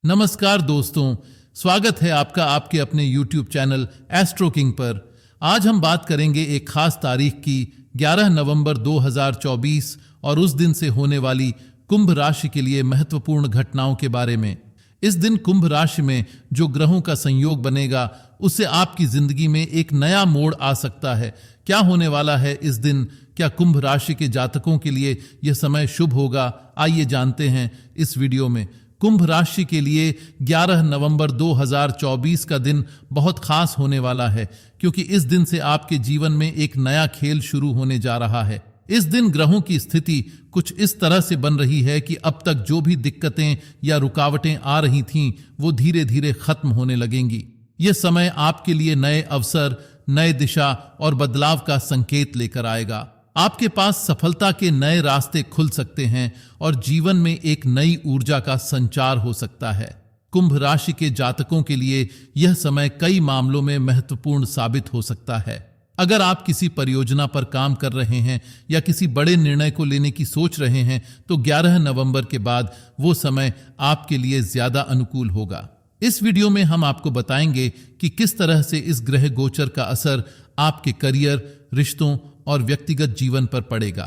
नमस्कार दोस्तों, स्वागत है आपका आपके अपने YouTube चैनल एस्ट्रो किंग पर। आज हम बात करेंगे एक खास तारीख की 11 नवंबर 2024 और उस दिन से होने वाली कुंभ राशि के लिए महत्वपूर्ण घटनाओं के बारे में। इस दिन कुंभ राशि में जो ग्रहों का संयोग बनेगा उससे आपकी जिंदगी में एक नया मोड़ आ सकता है। क्या होने वाला है इस दिन? क्या कुंभ राशि के जातकों के लिए यह समय शुभ होगा? आइए जानते हैं इस वीडियो में। कुंभ राशि के लिए 11 नवंबर 2024 का दिन बहुत खास होने वाला है, क्योंकि इस दिन से आपके जीवन में एक नया खेल शुरू होने जा रहा है। इस दिन ग्रहों की स्थिति कुछ इस तरह से बन रही है कि अब तक जो भी दिक्कतें या रुकावटें आ रही थीं, वो धीरे धीरे खत्म होने लगेंगी। यह समय आपके लिए नए अवसर, नए दिशा और बदलाव का संकेत लेकर आएगा। आपके पास सफलता के नए रास्ते खुल सकते हैं और जीवन में एक नई ऊर्जा का संचार हो सकता है। कुंभ राशि के जातकों के लिए यह समय कई मामलों में महत्वपूर्ण साबित हो सकता है। अगर आप किसी परियोजना पर काम कर रहे हैं या किसी बड़े निर्णय को लेने की सोच रहे हैं, तो 11 नवंबर के बाद वो समय आपके लिए ज्यादा अनुकूल होगा। इस वीडियो में हम आपको बताएंगे कि किस तरह से इस ग्रह गोचर का असर आपके करियर, रिश्तों और व्यक्तिगत जीवन पर पड़ेगा।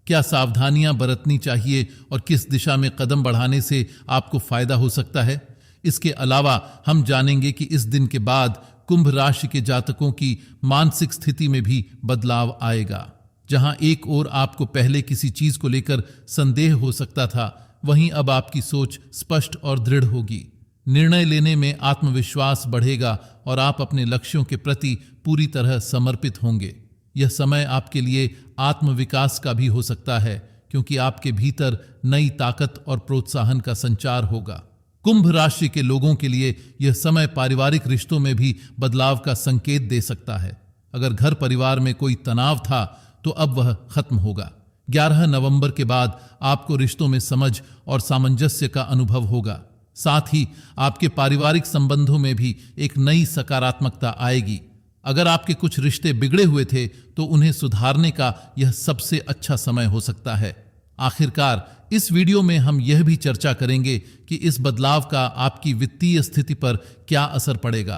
क्या सावधानियां बरतनी चाहिए और किस दिशा में कदम बढ़ाने से आपको फायदा हो सकता है। इसके अलावा हम जानेंगे कि इस दिन के बाद कुंभ राशि के जातकों की मानसिक स्थिति में भी बदलाव आएगा। जहां एक ओर आपको पहले किसी चीज को लेकर संदेह हो सकता था, वहीं अब आपकी सोच स्पष्ट और दृढ़ होगी। निर्णय लेने में आत्मविश्वास बढ़ेगा और आप अपने लक्ष्यों के प्रति पूरी तरह समर्पित होंगे। यह समय आपके लिए आत्मविकास का भी हो सकता है, क्योंकि आपके भीतर नई ताकत और प्रोत्साहन का संचार होगा। कुंभ राशि के लोगों के लिए यह समय पारिवारिक रिश्तों में भी बदलाव का संकेत दे सकता है। अगर घर परिवार में कोई तनाव था, तो अब वह खत्म होगा। 11 नवंबर के बाद आपको रिश्तों में समझ और सामंजस्य का अनुभव होगा। साथ ही आपके पारिवारिक संबंधों में भी एक नई सकारात्मकता आएगी। अगर आपके कुछ रिश्ते बिगड़े हुए थे, तो उन्हें सुधारने का यह सबसे अच्छा समय हो सकता है। आखिरकार इस वीडियो में हम यह भी चर्चा करेंगे कि इस बदलाव का आपकी वित्तीय स्थिति पर क्या असर पड़ेगा।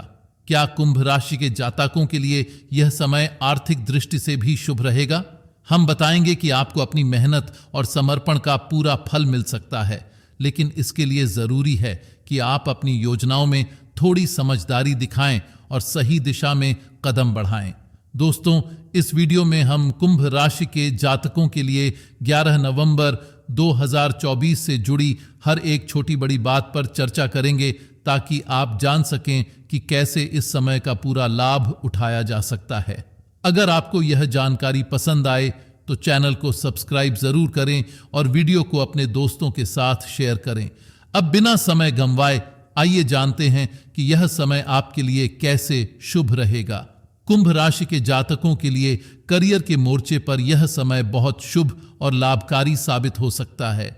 क्या कुंभ राशि के जातकों के लिए यह समय आर्थिक दृष्टि से भी शुभ रहेगा? हम बताएंगे कि आपको अपनी मेहनत और समर्पण का पूरा फल मिल सकता है, लेकिन इसके लिए जरूरी है कि आप अपनी योजनाओं में थोड़ी समझदारी दिखाएं और सही दिशा में कदम बढ़ाएं। दोस्तों, इस वीडियो में हम कुंभ राशि के जातकों के लिए 11 नवंबर 2024 से जुड़ी हर एक छोटी बड़ी बात पर चर्चा करेंगे, ताकि आप जान सकें कि कैसे इस समय का पूरा लाभ उठाया जा सकता है। अगर आपको यह जानकारी पसंद आए तो चैनल को सब्सक्राइब जरूर करें और वीडियो को अपने दोस्तों के साथ शेयर करें। अब बिना समय गंवाए आइए जानते हैं कि यह समय आपके लिए कैसे शुभ रहेगा। कुंभ राशि के जातकों के लिए करियर के मोर्चे पर यह समय बहुत शुभ और लाभकारी साबित हो सकता है।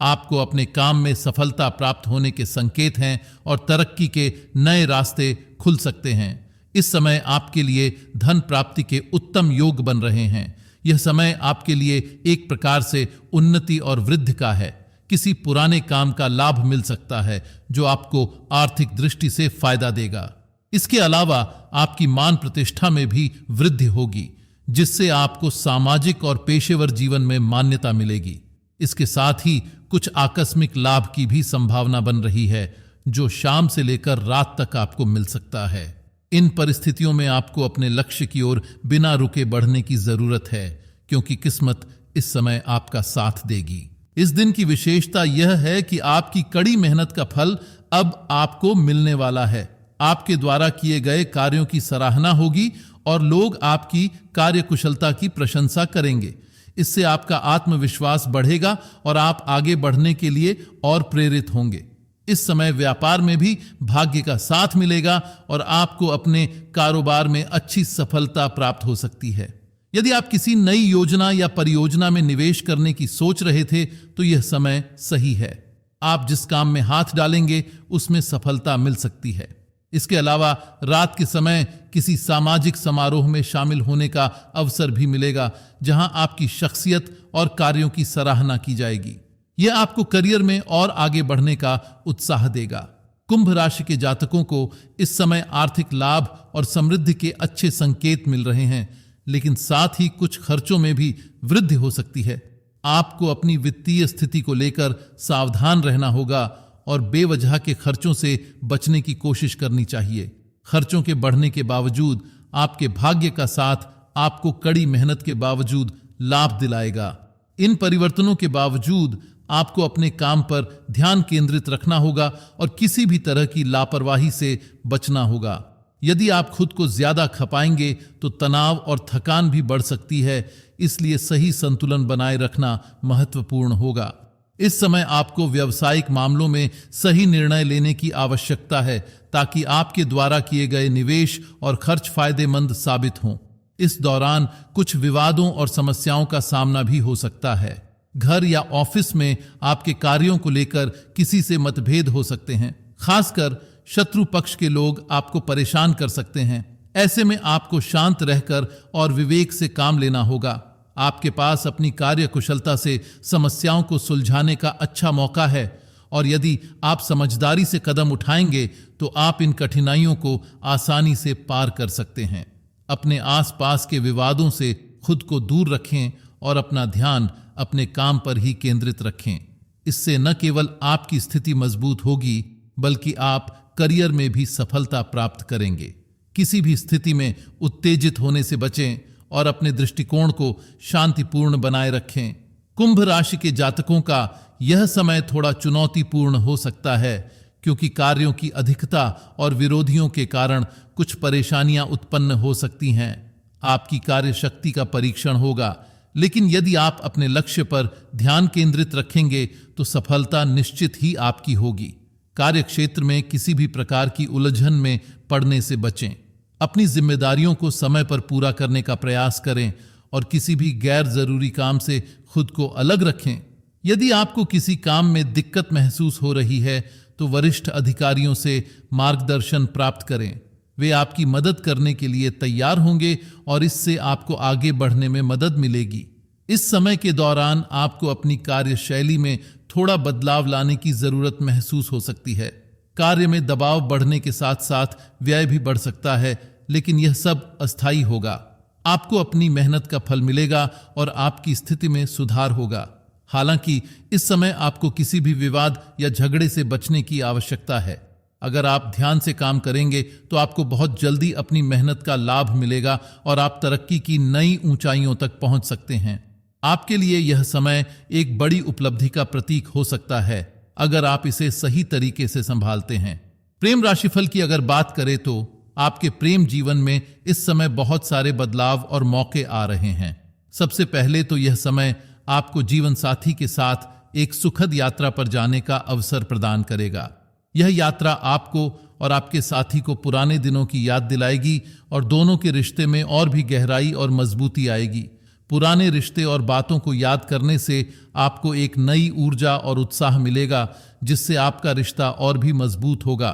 आपको अपने काम में सफलता प्राप्त होने के संकेत हैं और तरक्की के नए रास्ते खुल सकते हैं। इस समय आपके लिए धन प्राप्ति के उत्तम योग बन रहे हैं। यह समय आपके लिए एक प्रकार से उन्नति और वृद्धि का है। किसी पुराने काम का लाभ मिल सकता है, जो आपको आर्थिक दृष्टि से फायदा देगा। इसके अलावा आपकी मान प्रतिष्ठा में भी वृद्धि होगी, जिससे आपको सामाजिक और पेशेवर जीवन में मान्यता मिलेगी। इसके साथ ही कुछ आकस्मिक लाभ की भी संभावना बन रही है, जो शाम से लेकर रात तक आपको मिल सकता है। इन परिस्थितियों में आपको अपने लक्ष्य की ओर बिना रुके बढ़ने की जरूरत है, क्योंकि किस्मत इस समय आपका साथ देगी। इस दिन की विशेषता यह है कि आपकी कड़ी मेहनत का फल अब आपको मिलने वाला है। आपके द्वारा किए गए कार्यों की सराहना होगी और लोग आपकी कार्यकुशलता की प्रशंसा करेंगे। इससे आपका आत्मविश्वास बढ़ेगा और आप आगे बढ़ने के लिए और प्रेरित होंगे। इस समय व्यापार में भी भाग्य का साथ मिलेगा और आपको अपने कारोबार में अच्छी सफलता प्राप्त हो सकती है। यदि आप किसी नई योजना या परियोजना में निवेश करने की सोच रहे थे, तो यह समय सही है। आप जिस काम में हाथ डालेंगे उसमें सफलता मिल सकती है। इसके अलावा रात के समय किसी सामाजिक समारोह में शामिल होने का अवसर भी मिलेगा, जहां आपकी शख्सियत और कार्यों की सराहना की जाएगी। यह आपको करियर में और आगे बढ़ने का उत्साह देगा। कुंभ राशि के जातकों को इस समय आर्थिक लाभ और समृद्धि के अच्छे संकेत मिल रहे हैं, लेकिन साथ ही कुछ खर्चों में भी वृद्धि हो सकती है। आपको अपनी वित्तीय स्थिति को लेकर सावधान रहना होगा और बेवजह के खर्चों से बचने की कोशिश करनी चाहिए। खर्चों के बढ़ने के बावजूद आपके भाग्य का साथ आपको कड़ी मेहनत के बावजूद लाभ दिलाएगा। इन परिवर्तनों के बावजूद आपको अपने काम पर ध्यान केंद्रित रखना होगा और किसी भी तरह की लापरवाही से बचना होगा। यदि आप खुद को ज्यादा खपाएंगे तो तनाव और थकान भी बढ़ सकती है, इसलिए सही संतुलन बनाए रखना महत्वपूर्ण होगा। इस समय आपको व्यावसायिक मामलों में सही निर्णय लेने की आवश्यकता है ताकि आपके द्वारा किए गए निवेश और खर्च फायदेमंद साबित हों। इस दौरान कुछ विवादों और समस्याओं का सामना भी हो सकता है। घर या ऑफिस में आपके कार्यों को लेकर किसी से मतभेद हो सकते हैं। खासकर शत्रु पक्ष के लोग आपको परेशान कर सकते हैं। ऐसे में आपको शांत रहकर और विवेक से काम लेना होगा। आपके पास अपनी कार्य कुशलता से समस्याओं को सुलझाने का अच्छा मौका है और यदि आप समझदारी से कदम उठाएंगे तो आप इन कठिनाइयों को आसानी से पार कर सकते हैं। अपने आसपास के विवादों से खुद को दूर रखें और अपना ध्यान अपने काम पर ही केंद्रित रखें। इससे न केवल आपकी स्थिति मजबूत होगी बल्कि आप करियर में भी सफलता प्राप्त करेंगे। किसी भी स्थिति में उत्तेजित होने से बचें और अपने दृष्टिकोण को शांतिपूर्ण बनाए रखें। कुंभ राशि के जातकों का यह समय थोड़ा चुनौतीपूर्ण हो सकता है क्योंकि कार्यों की अधिकता और विरोधियों के कारण कुछ परेशानियां उत्पन्न हो सकती हैं। आपकी कार्यशक्ति का परीक्षण होगा, लेकिन यदि आप अपने लक्ष्य पर ध्यान केंद्रित रखेंगे तो सफलता निश्चित ही आपकी होगी। कार्यक्षेत्र में किसी भी प्रकार की उलझन में पड़ने से बचें। अपनी जिम्मेदारियों को समय पर पूरा करने का प्रयास करें और किसी भी गैर जरूरी काम से खुद को अलग रखें। यदि आपको किसी काम में दिक्कत महसूस हो रही है तो वरिष्ठ अधिकारियों से मार्गदर्शन प्राप्त करें। वे आपकी मदद करने के लिए तैयार होंगे और इससे आपको आगे बढ़ने में मदद मिलेगी। इस समय के दौरान आपको अपनी कार्यशैली में थोड़ा बदलाव लाने की जरूरत महसूस हो सकती है। कार्य में दबाव बढ़ने के साथ साथ व्यय भी बढ़ सकता है, लेकिन यह सब अस्थायी होगा। आपको अपनी मेहनत का फल मिलेगा और आपकी स्थिति में सुधार होगा। हालांकि इस समय आपको किसी भी विवाद या झगड़े से बचने की आवश्यकता है। अगर आप ध्यान से काम करेंगे तो आपको बहुत जल्दी अपनी मेहनत का लाभ मिलेगा और आप तरक्की की नई ऊंचाइयों तक पहुंच सकते हैं। आपके लिए यह समय एक बड़ी उपलब्धि का प्रतीक हो सकता है अगर आप इसे सही तरीके से संभालते हैं। प्रेम राशिफल की अगर बात करें तो आपके प्रेम जीवन में इस समय बहुत सारे बदलाव और मौके आ रहे हैं। सबसे पहले तो यह समय आपको जीवन साथी के साथ एक सुखद यात्रा पर जाने का अवसर प्रदान करेगा। यह यात्रा आपको और आपके साथी को पुराने दिनों की याद दिलाएगी और दोनों के रिश्ते में और भी गहराई और मजबूती आएगी। पुराने रिश्ते और बातों को याद करने से आपको एक नई ऊर्जा और उत्साह मिलेगा, जिससे आपका रिश्ता और भी मजबूत होगा।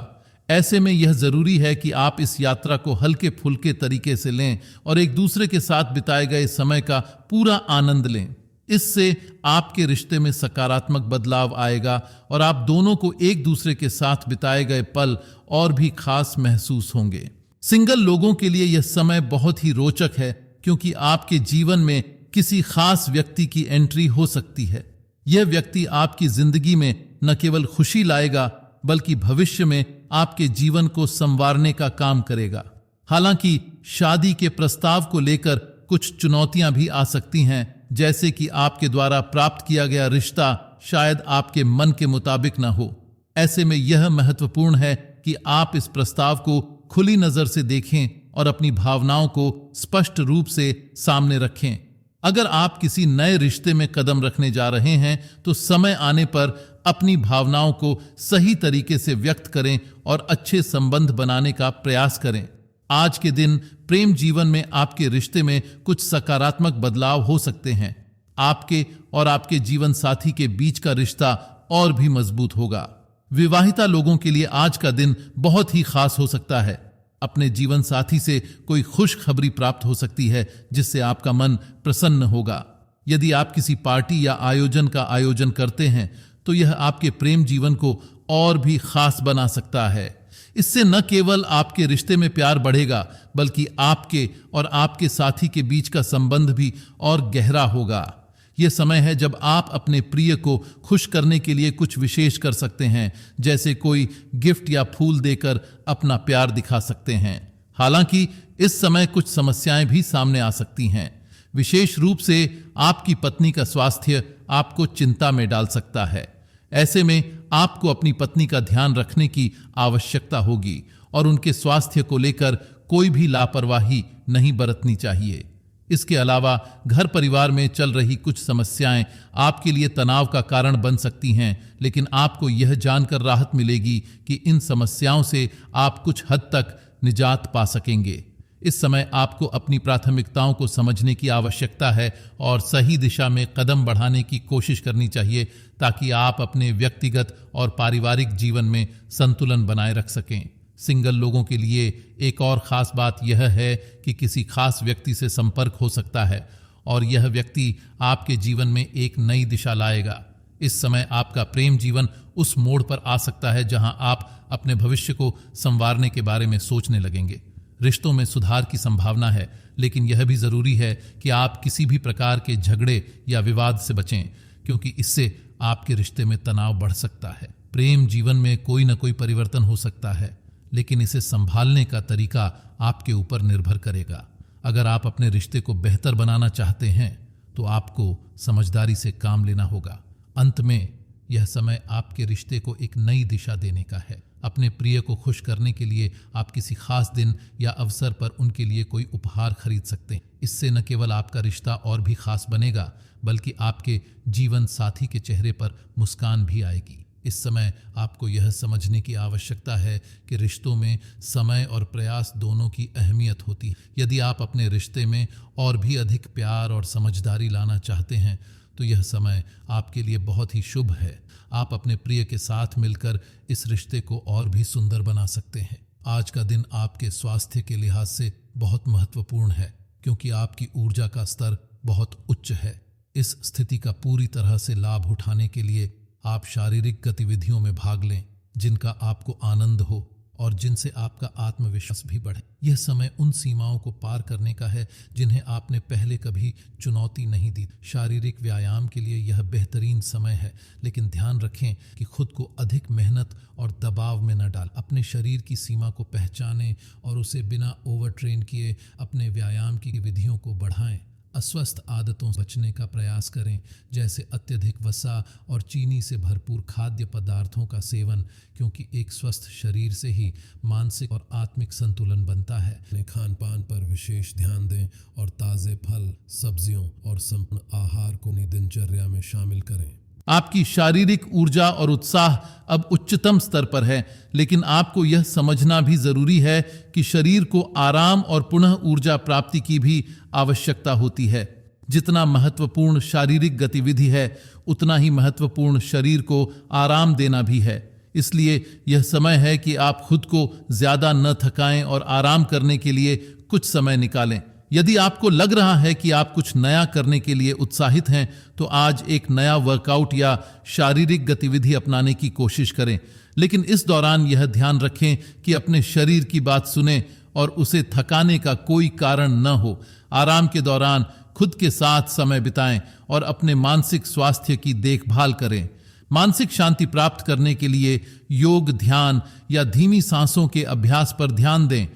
ऐसे में यह जरूरी है कि आप इस यात्रा को हल्के फुल्के तरीके से लें और एक दूसरे के साथ बिताए गए समय का पूरा आनंद लें। इससे आपके रिश्ते में सकारात्मक बदलाव आएगा और आप दोनों को एक दूसरे के साथ बिताए गए पल और भी खास महसूस होंगे। सिंगल लोगों के लिए यह समय बहुत ही रोचक है क्योंकि आपके जीवन में किसी खास व्यक्ति की एंट्री हो सकती है। यह व्यक्ति आपकी जिंदगी में न केवल खुशी लाएगा बल्कि भविष्य में आपके जीवन को संवारने का काम करेगा। हालांकि शादी के प्रस्ताव को लेकर कुछ चुनौतियां भी आ सकती हैं, जैसे कि आपके द्वारा प्राप्त किया गया रिश्ता शायद आपके मन के मुताबिक न हो। ऐसे में यह महत्वपूर्ण है कि आप इस प्रस्ताव को खुली नजर से देखें और अपनी भावनाओं को स्पष्ट रूप से सामने रखें। अगर आप किसी नए रिश्ते में कदम रखने जा रहे हैं तो समय आने पर अपनी भावनाओं को सही तरीके से व्यक्त करें और अच्छे संबंध बनाने का प्रयास करें। आज के दिन प्रेम जीवन में आपके रिश्ते में कुछ सकारात्मक बदलाव हो सकते हैं। आपके और आपके जीवन साथी के बीच का रिश्ता और भी मजबूत होगा। विवाहिता लोगों के लिए आज का दिन बहुत ही खास हो सकता है। अपने जीवन साथी से कोई खुशखबरी प्राप्त हो सकती है जिससे आपका मन प्रसन्न होगा। यदि आप किसी पार्टी या आयोजन का आयोजन करते हैं तो यह आपके प्रेम जीवन को और भी खास बना सकता है। इससे न केवल आपके रिश्ते में प्यार बढ़ेगा, बल्कि आपके और आपके साथी के बीच का संबंध भी और गहरा होगा। यह समय है जब आप अपने प्रिय को खुश करने के लिए कुछ विशेष कर सकते हैं, जैसे कोई गिफ्ट या फूल देकर अपना प्यार दिखा सकते हैं। हालांकि इस समय कुछ समस्याएं भी सामने आ सकती हैं। विशेष रूप से आपकी पत्नी का स्वास्थ्य आपको चिंता में डाल सकता है। ऐसे में आपको अपनी पत्नी का ध्यान रखने की आवश्यकता होगी और उनके स्वास्थ्य को लेकर कोई भी लापरवाही नहीं बरतनी चाहिए। इसके अलावा घर परिवार में चल रही कुछ समस्याएं आपके लिए तनाव का कारण बन सकती हैं, लेकिन आपको यह जानकर राहत मिलेगी कि इन समस्याओं से आप कुछ हद तक निजात पा सकेंगे। इस समय आपको अपनी प्राथमिकताओं को समझने की आवश्यकता है और सही दिशा में कदम बढ़ाने की कोशिश करनी चाहिए, ताकि आप अपने व्यक्तिगत और पारिवारिक जीवन में संतुलन बनाए रख सकें। सिंगल लोगों के लिए एक और खास बात यह है कि किसी खास व्यक्ति से संपर्क हो सकता है और यह व्यक्ति आपके जीवन में एक नई दिशा लाएगा। इस समय आपका प्रेम जीवन उस मोड़ पर आ सकता है जहां आप अपने भविष्य को संवारने के बारे में सोचने लगेंगे। रिश्तों में सुधार की संभावना है, लेकिन यह भी जरूरी है कि आप किसी भी प्रकार के झगड़े या विवाद से बचें, क्योंकि इससे आपके रिश्ते में तनाव बढ़ सकता है। प्रेम जीवन में कोई न कोई परिवर्तन हो सकता है, लेकिन इसे संभालने का तरीका आपके ऊपर निर्भर करेगा। अगर आप अपने रिश्ते को बेहतर बनाना चाहते हैं तो आपको समझदारी से काम लेना होगा। अंत में यह समय आपके रिश्ते को एक नई दिशा देने का है। अपने प्रिय को खुश करने के लिए आप किसी खास दिन या अवसर पर उनके लिए कोई उपहार खरीद सकते हैं। इससे न केवल आपका रिश्ता और भी खास बनेगा, बल्कि आपके जीवन साथी के चेहरे पर मुस्कान भी आएगी। इस समय आपको यह समझने की आवश्यकता है कि रिश्तों में समय और प्रयास दोनों की अहमियत होती है। यदि आप अपने रिश्ते में और भी अधिक प्यार और समझदारी लाना चाहते हैं तो यह समय आपके लिए बहुत ही शुभ है। आप अपने प्रिय के साथ मिलकर इस रिश्ते को और भी सुंदर बना सकते हैं। आज का दिन आपके स्वास्थ्य के लिहाज से बहुत महत्वपूर्ण है, क्योंकि आपकी ऊर्जा का स्तर बहुत उच्च है। इस स्थिति का पूरी तरह से लाभ उठाने के लिए आप शारीरिक गतिविधियों में भाग लें जिनका आपको आनंद हो और जिनसे आपका आत्मविश्वास भी बढ़े। यह समय उन सीमाओं को पार करने का है जिन्हें आपने पहले कभी चुनौती नहीं दी। शारीरिक व्यायाम के लिए यह बेहतरीन समय है, लेकिन ध्यान रखें कि खुद को अधिक मेहनत और दबाव में न डाल। अपने शरीर की सीमा को पहचानें और उसे बिना ओवर ट्रेन किए अपने व्यायाम की विधियों को बढ़ाएं। अस्वस्थ आदतों से बचने का प्रयास करें, जैसे अत्यधिक वसा और चीनी से भरपूर खाद्य पदार्थों का सेवन, क्योंकि एक स्वस्थ शरीर से ही मानसिक और आत्मिक संतुलन बनता है। अपने खान पान पर विशेष ध्यान दें और ताज़े फल, सब्जियों और संपूर्ण आहार को अपनी दिनचर्या में शामिल करें। आपकी शारीरिक ऊर्जा और उत्साह अब उच्चतम स्तर पर है, लेकिन आपको यह समझना भी जरूरी है कि शरीर को आराम और पुनः ऊर्जा प्राप्ति की भी आवश्यकता होती है। जितना महत्वपूर्ण शारीरिक गतिविधि है, उतना ही महत्वपूर्ण शरीर को आराम देना भी है। इसलिए यह समय है कि आप खुद को ज्यादा न थकाएं और आराम करने के लिए कुछ समय निकालें। यदि आपको लग रहा है कि आप कुछ नया करने के लिए उत्साहित हैं, तो आज एक नया वर्कआउट या शारीरिक गतिविधि अपनाने की कोशिश करें। लेकिन इस दौरान यह ध्यान रखें कि अपने शरीर की बात सुनें और उसे थकाने का कोई कारण न हो। आराम के दौरान खुद के साथ समय बिताएं और अपने मानसिक स्वास्थ्य की देखभाल करें। मानसिक शांति प्राप्त करने के लिए योग, ध्यान या धीमी सांसों के अभ्यास पर ध्यान दें।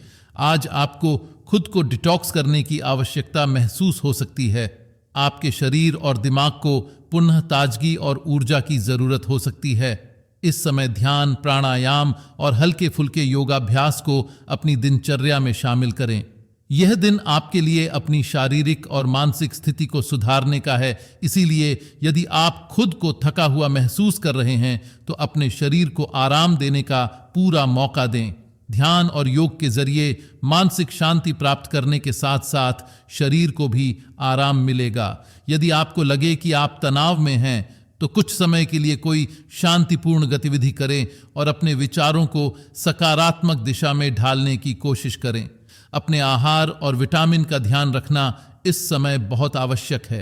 आज आपको खुद को डिटॉक्स करने की आवश्यकता महसूस हो सकती है। आपके शरीर और दिमाग को पुनः ताजगी और ऊर्जा की जरूरत हो सकती है। इस समय ध्यान, प्राणायाम और हल्के फुल्के योगाभ्यास को अपनी दिनचर्या में शामिल करें। यह दिन आपके लिए अपनी शारीरिक और मानसिक स्थिति को सुधारने का है। इसीलिए यदि आप खुद को थका हुआ महसूस कर रहे हैं तो अपने शरीर को आराम देने का पूरा मौका दें। ध्यान और योग के जरिए मानसिक शांति प्राप्त करने के साथ साथ शरीर को भी आराम मिलेगा। यदि आपको लगे कि आप तनाव में हैं तो कुछ समय के लिए कोई शांतिपूर्ण गतिविधि करें और अपने विचारों को सकारात्मक दिशा में ढालने की कोशिश करें। अपने आहार और विटामिन का ध्यान रखना इस समय बहुत आवश्यक है।